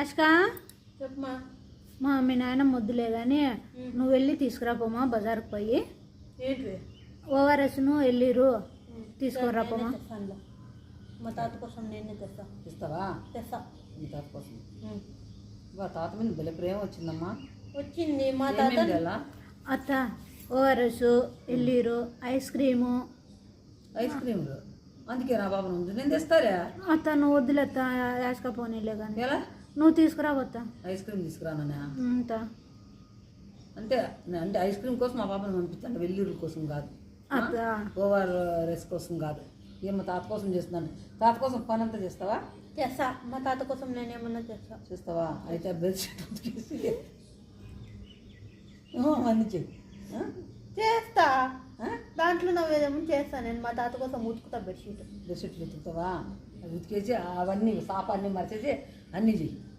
యాష్క చెప్పమా. మీ నాయన ముద్దులే కానీ నువ్వు వెళ్ళి తీసుకురాపోమా బజార్కి పోయి ఏంటి ఓఆర్ఎస్ను వెళ్ళిరు తీసుకురాపోమా. మా తాత కోసం నేనే తెస్తా. ఇస్తావా? తెస్తా. మీ తాత కోసం బా తాత మీద భలే ప్రేమ వచ్చిందమ్మా. వచ్చింది మా తాత. అత్త ఓఆర్ఎస్ వెళ్ళిరు ఐస్ క్రీము. ఐస్ క్రీమ్లు అందుకే నా బాబు ఉంది నేను తెస్తారా? అత్త నువ్వు వద్దులేత్త యాష్క పోనీలే కానీ ఎలా నువ్వు తీసుకురావత్తా. ఐస్ క్రీమ్ తీసుకురానా? అంత అంటే అంటే ఐస్ క్రీమ్ కోసం మా పాపను పంపిస్తాను, వెల్లుల్లి కోసం కాదు, అత్త ఓవర్ రెస్ కోసం కాదు. ఏం మా తాత కోసం చేస్తున్నాను. తాత కోసం పని అంతా చేస్తావా? చేస్తా. మా తాత కోసం నేనేమన్నా చేస్తా. చేస్తావా? అయితే బెడ్షీట్ ఉతికేసి అన్నీ చెయ్యి. చేస్తా. దాంట్లో నవ్వేదేమో చేస్తా. నేను మా తాత కోసం ఉతుకుతా బెడ్షీట్. బెడ్షీట్లు ఉతుకుతావా? అవి ఉతికేసి అవన్నీ సాప అన్నీ మరిచేసి అన్నీ చెయ్యి.